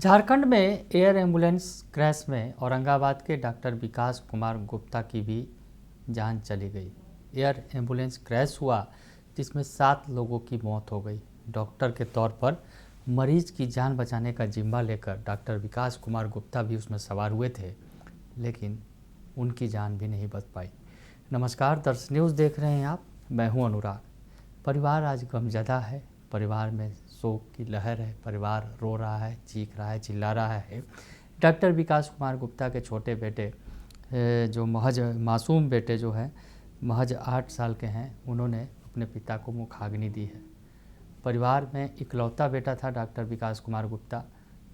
झारखंड में air ambulance crash में औरंगाबाद के डॉक्टर विकास कुमार गुप्ता की भी जान चली गई। एयर एम्बुलेंस क्रैश हुआ जिसमें 7 लोगों की मौत हो गई। डॉक्टर के तौर पर मरीज की जान बचाने का जिम्मा लेकर डॉक्टर विकास कुमार गुप्ता भी उसमें सवार हुए थे, लेकिन उनकी जान भी नहीं बच पाई। नमस्कार, दर्श न्यूज़ देख रहे हैं आप, मैं हूं अनुराग। परिवार आज गमज़दा है, परिवार में शोक की लहर है, परिवार रो रहा है, चीख रहा है, चिल्ला रहा है। डॉक्टर विकास कुमार गुप्ता के छोटे बेटे जो महज मासूम बेटे जो हैं, महज 8 साल के हैं, उन्होंने अपने पिता को मुखाग्नि दी है। परिवार में इकलौता बेटा था डॉक्टर विकास कुमार गुप्ता।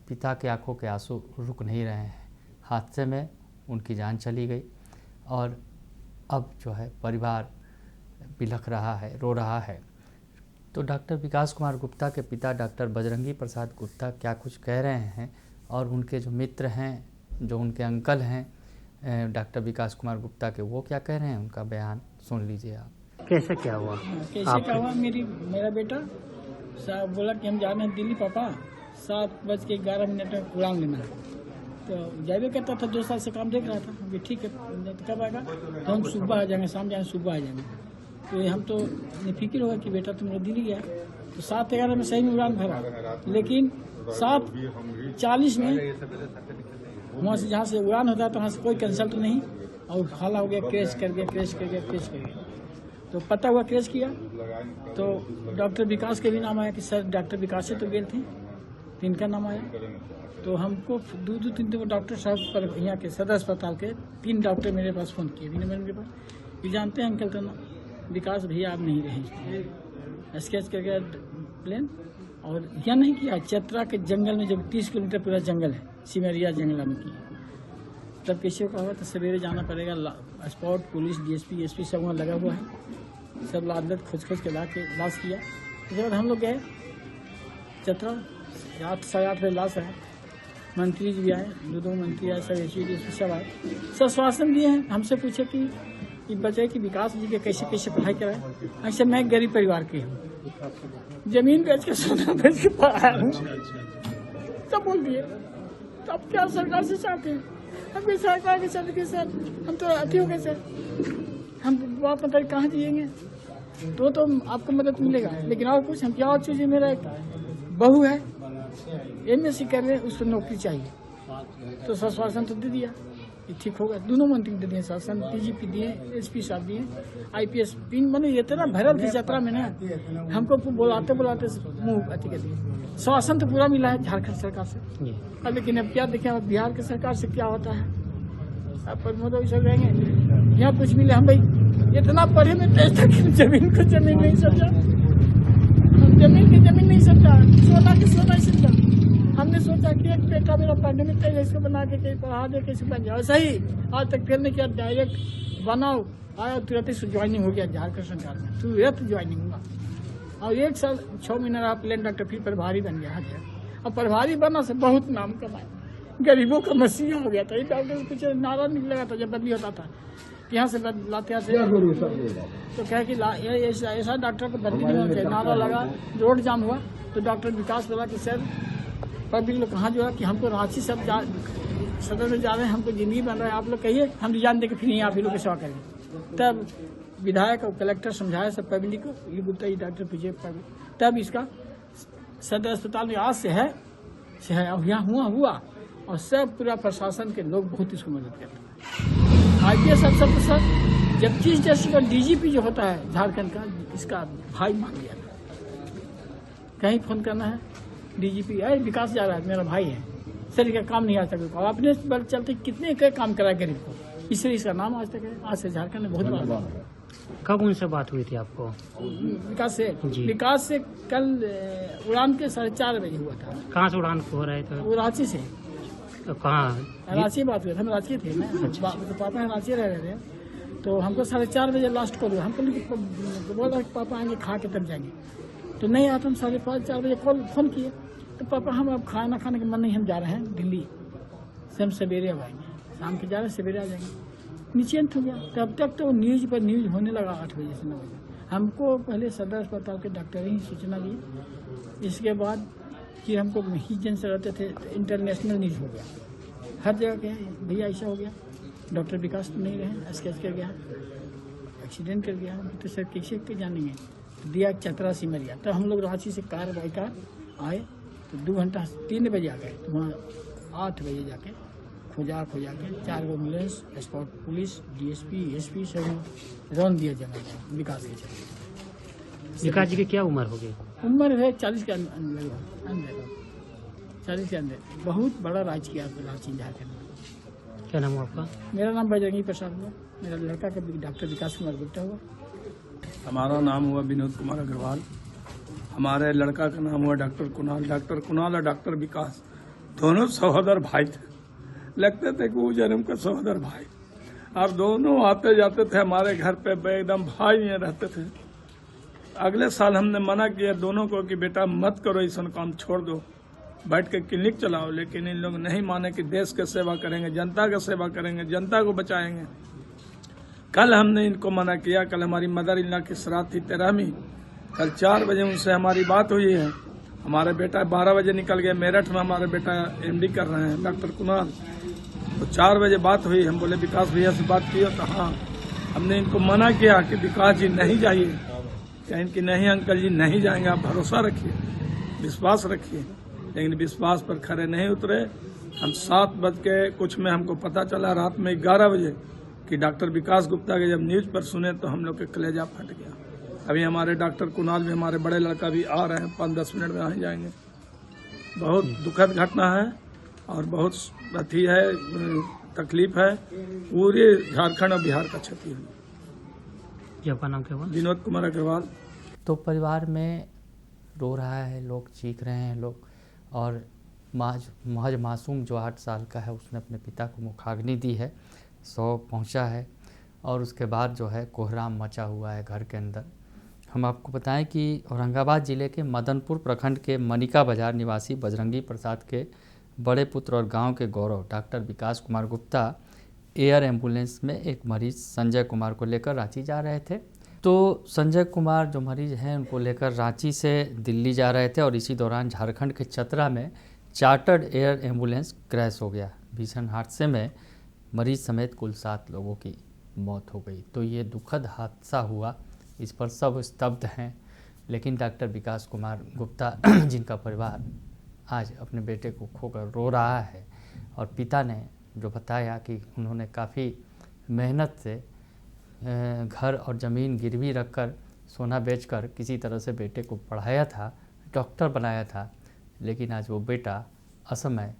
पिता के आंखों के आंसू रुक नहीं रहे हैं। हादसे में उनकी जान चली गई और अब जो है परिवार बिलख रहा है, रो रहा है। तो डॉक्टर विकास कुमार गुप्ता के पिता डॉक्टर बजरंगी प्रसाद गुप्ता क्या कुछ कह रहे हैं और उनके जो मित्र हैं, जो उनके अंकल हैं डॉक्टर विकास कुमार गुप्ता के, वो क्या कह रहे हैं, उनका बयान सुन लीजिए आप। कैसे क्या हुआ? क्या हुआ? मेरा बेटा साहब बोला कि हम जा रहे हैं दिल्ली पापा, 7:11 में उड़ान लेना है। तो जाइए कहता था, 2 साल से काम देख रहा था। अभी ठीक है, कब आएगा? तो हम सुबह आ जाएंगे, शाम जाएंगे, सुबह आ जाएंगे। तो हम तो फिक्र होगा कि बेटा तुम दिल्ली गया। तो 7:11 में सही में उड़ान भरा, लेकिन 7:40 में वहाँ से, जहाँ से उड़ान होता है तो वहाँ से कोई कंसल्ट नहीं, और हाला हो गया, क्रैश कर गया। तो पता हुआ क्रैश किया। तो डॉक्टर विकास के भी नाम आया कि सर डॉक्टर विकास से तो गए थे, तो इनका नाम आया। तो हमको 2-3 डॉक्टर साहब पर यहाँ के सदर अस्पताल के 3 डॉक्टर मेरे पास फ़ोन किए, मेरे पास कि जानते हैं अंकल, तो विकास भैया आप नहीं रहे। स्केच करके प्लेन, और यह नहीं किया, चतरा के जंगल में, जब 30 किलोमीटर पूरा जंगल है, सिमरिया जंगल में किया। तब किसी को कहा तो सवेरे जाना पड़ेगा, स्पॉट पुलिस, डीएसपी, एसपी सब वहाँ लगा हुआ है। सब लादत खोज के ला के लाश किया। उसके बाद हम लोग गए चतरा, 8-8:30 बजे लाश आया। मंत्री जी भी आए, 2 मंत्री आए, सब एसपी सब आए, सब आश्वासन दिए हैं। हमसे पूछे कि बचे कि विकास जी के कैसे पढ़ाई कराए। ऐसे मैं गरीब परिवार की हूँ, जमीन बेच के, सोना बेच के पढ़ाया हूँ, सब बोल दिए। तो अब क्या सरकार से चाहते हैं? हम भी सरकार के चलते सर, हम तो अति हो गए सर, हम बाप मतलब कहाँ जिएंगे? तो आपको मदद मिलेगा, लेकिन और कुछ हम क्या और चीज़। मेरा एक बहू है, MSc कर रहे, उसको नौकरी चाहिए। तो आश्वासन तो दे दिया कि ठीक होगा। दोनों मंत्री दे दिए शासन, DGP दिए, SP साहब दिए, IPS पिन, मैंने इतना भरल थी यात्रा में ना, हमको बुलाते मुँह अति कर दिए। शासन तो पूरा मिला है झारखंड सरकार से, अब लेकिन अब क्या देखें, अब बिहार के सरकार से क्या होता है। अब प्रमोद सब रहेंगे, यहाँ कुछ मिले। हम भाई इतना पढ़े में तेज तक जमीन को जमीन नहीं समझा, जमीन की जमीन नहीं समझा, सोना की सोना नहीं समझा। हमने सोचा कि एक बेटा मेरा पढ़ने में तेज, इसको बना के कहीं पढ़ा दे, कैसे बन जाए। सही आज तक फेल नहीं किया, डायरेक्ट बनाओ आया, तुरंत ही ज्वाइनिंग हो गया झारखंड सरकार में, तुरंत ज्वाइनिंग हुआ। और 1 साल 6 महीना रहा प्लेन डॉक्टर, फिर प्रभारी बन गया। और प्रभारी बना से बहुत नाम कमाया, गरीबों का मसीहा हो गया था। डॉक्टर से कुछ नारा नहीं लगा था जब बदली होता था, यहाँ से लाते आते तो कहे कि ऐसा डॉक्टर को बदली नहीं होना चाहिए। नारा लगा, रोड जाम हुआ। तो डॉक्टर विकास बोला कि सर पब्लिक लोग कहाँ जो है कि हमको रांची सब सदर में जा रहे हैं, हमको जिंदगी बन रहा है, आप लोग कहिए, हम रिजाइन देकर फिर आप ही लोग की सेवा करेंगे। तब विधायक और कलेक्टर समझाया सब पब्लिक को, ये गुप्ता जी डॉक्टर पूछे, तब इसका सदर अस्पताल में आज से है और यहाँ हुआ। और सब पूरा प्रशासन के लोग बहुत इसको मदद करते हैं। IPS अफसर तो सर, जब चीफ जस्टिस का DGP जो होता है झारखंड का, इसका भाई मान लिया था। कहीं फोन करना है, DGP अरे विकास जा रहा है, मेरा भाई है सर, क्या काम नहीं आ सकता। और अपने बल चलते कितने का काम करा गरीब को, इसलिए इसका नाम आज तक है। आज से झारखंड में बहुत बड़ा। कब उनसे बात हुई थी आपको? विकास से कल उड़ान के 4:30 बजे हुआ था। कहाँ से उड़ान हो रहे थे? वो रांची से। तो कहाँ? रांची बात हुई, हम रांची थे ना। अच्छा। तो पापा रांची रह रहे थे, तो हमको 4:30 बजे लास्ट कॉल हुआ। हमको बोला कि पापा आएंगे, खा के तब जाएंगे। तो नहीं आता, हम 5:30-4 बजे फोन किए। तो पापा हम अब खाना खाने का मन नहीं, हम जा रहे हैं दिल्ली, हम सवेरे अब आएंगे, शाम के जा रहे हैं, सवेरे आ जाएंगे। निश्चिंत हो गया। तब तक तो न्यूज़ पर न्यूज़ होने लगा 8 बजे से 9 बजे। हमको पहले सदर अस्पताल के डॉक्टर ही सूचना दी, इसके बाद कि हमको हीजन से रहते थे तो इंटरनेशनल न्यूज हो गया, हर जगह के भैया ऐसा हो गया, डॉक्टर विकास तो नहीं रहे, स्केच कर गया, एक्सीडेंट कर गया, तो सर कैसे के जानेंगे। तो दिया चतरा सिमरिया, तो हम लोग रांची से कार बाई कार आए, तो 2 घंटा 3 बजे आ गए, तो वहाँ 8 बजे जाके खोजा के 4 गो ambulance, spot police, DSP, SP सब रौन दिया जगह विकास के चलते। विकास जी की क्या उम्र होगी? उम्र है 40 के अंदर 40 के अंदर। बहुत बड़ा राज किया रांची झारखंड में। क्या नाम हुआ आपका? मेरा नाम बजरंगी प्रसाद हुआ, मेरा लड़का का डॉक्टर विकास कुमार गुप्ता हुआ। हमारा नाम हुआ विनोद कुमार अग्रवाल, हमारे लड़का का नाम हुआ डॉक्टर कुणाल और डॉक्टर विकास, दोनों सहोदर भाई थे, लगते थे कि वो जन्म के सहोदर भाई। अब दोनों आते जाते थे हमारे घर पे, एकदम भाई में रहते थे। अगले साल हमने मना किया दोनों को कि बेटा मत करो, ऐसा काम छोड़ दो, बैठ के क्लिनिक चलाओ, लेकिन इन लोग नहीं माने कि देश की सेवा करेंगे, जनता की सेवा करेंगे, जनता को बचाएंगे। कल हमने इनको मना किया, कल हमारी मदर इन लॉ की श्राद्ध थी 13वीं, कल 4 बजे उनसे हमारी बात हुई है। हमारे बेटा 12 बजे निकल गए, मेरठ में हमारे बेटा एमडी कर रहे हैं डॉक्टर कुणाल, तो 4 बजे बात हुई। हम बोले विकास भैया से बात किया, तो हाँ, हमने इनको मना किया कि विकास जी नहीं जाइए, कहें कि नहीं अंकल जी नहीं जाएंगे, आप भरोसा रखिए, विश्वास रखिए, लेकिन विश्वास पर खरे नहीं उतरे। हम 7 बज के कुछ में हमको पता चला रात में 11 बजे कि डॉक्टर विकास गुप्ता के जब न्यूज पर सुने तो हम लोग के कलेजा फट गया। अभी हमारे डॉक्टर कुणाल भी, हमारे बड़े लड़का भी आ रहे हैं, 5-10 मिनट में आ ही जाएंगे। बहुत दुखद घटना है और बहुत अथी है, तकलीफ है, पूरे झारखंड और बिहार का क्षति है। जी आपका नाम क्या हुआ? विनोद कुमार अग्रवाल। तो परिवार में रो रहा है लोग, चीख रहे हैं लोग, और महज मासूम जो 8 साल का है उसने अपने पिता को मुखाग्नि दी है, 100 पहुंचा है, और उसके बाद जो है कोहराम मचा हुआ है घर के अंदर। हम आपको बताएं कि औरंगाबाद ज़िले के मदनपुर प्रखंड के मनिका बाजार निवासी बजरंगी प्रसाद के बड़े पुत्र और गांव के गौरव डॉक्टर विकास कुमार गुप्ता एयर एम्बुलेंस में एक मरीज संजय कुमार को लेकर रांची जा रहे थे। तो संजय कुमार जो मरीज हैं उनको लेकर रांची से दिल्ली जा रहे थे, और इसी दौरान झारखंड के चतरा में चार्टर्ड एयर एम्बुलेंस क्रैश हो गया। भीषण हादसे में मरीज समेत कुल 7 लोगों की मौत हो गई। तो ये दुखद हादसा हुआ, इस पर सब स्तब्ध हैं, लेकिन डॉक्टर विकास कुमार गुप्ता जिनका परिवार आज अपने बेटे को खोकर रो रहा है, और पिता ने जो बताया कि उन्होंने काफ़ी मेहनत से घर और ज़मीन गिरवी रखकर, सोना बेचकर किसी तरह से बेटे को पढ़ाया था, डॉक्टर बनाया था, लेकिन आज वो बेटा असमय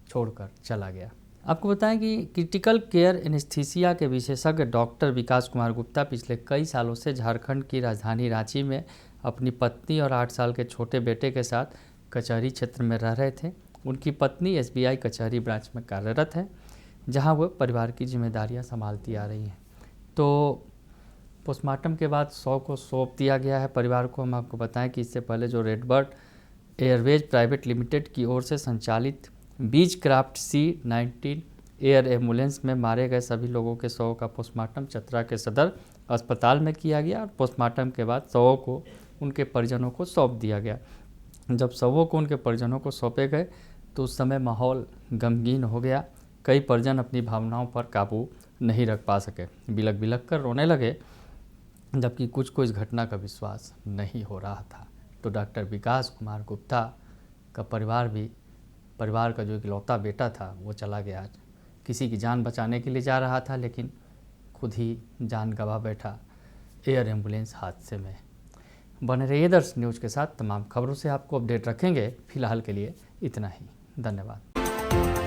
छोड़कर चला गया। आपको बताएं कि क्रिटिकल केयर एनेस्थीसिया के विशेषज्ञ डॉक्टर विकास कुमार गुप्ता पिछले कई सालों से झारखंड की राजधानी रांची में अपनी पत्नी और 8 साल के छोटे बेटे के साथ कचहरी क्षेत्र में रह रहे थे। उनकी पत्नी SBI कचहरी ब्रांच में कार्यरत है, जहां वह परिवार की जिम्मेदारियां संभालती आ रही हैं। तो पोस्टमार्टम के बाद शव को सौंप दिया गया है परिवार को। हम आपको बताएं कि इससे पहले जो रेडबर्ड एयरवेज प्राइवेट लिमिटेड की ओर से संचालित बीचक्राफ्ट C-19 एयर एम्बुलेंस में मारे गए सभी लोगों के शवों का पोस्टमार्टम चतरा के सदर अस्पताल में किया गया, और पोस्टमार्टम के बाद शवों को उनके परिजनों को सौंप दिया गया। जब शवों को उनके परिजनों को सौंपे गए तो उस समय माहौल गमगीन हो गया। कई परिजन अपनी भावनाओं पर काबू नहीं रख पा सके, बिलख बिलख कर रोने लगे, जबकि कुछ को इस घटना का विश्वास नहीं हो रहा था। तो डॉक्टर विकास कुमार गुप्ता का परिवार का जो इकलौता बेटा था वो चला गया। आज किसी की जान बचाने के लिए जा रहा था, लेकिन खुद ही जान गंवा बैठा एयर एम्बुलेंस हादसे में। बने रहिए दर्श न्यूज़ के साथ, तमाम खबरों से आपको अपडेट रखेंगे। फिलहाल के लिए इतना ही, धन्यवाद।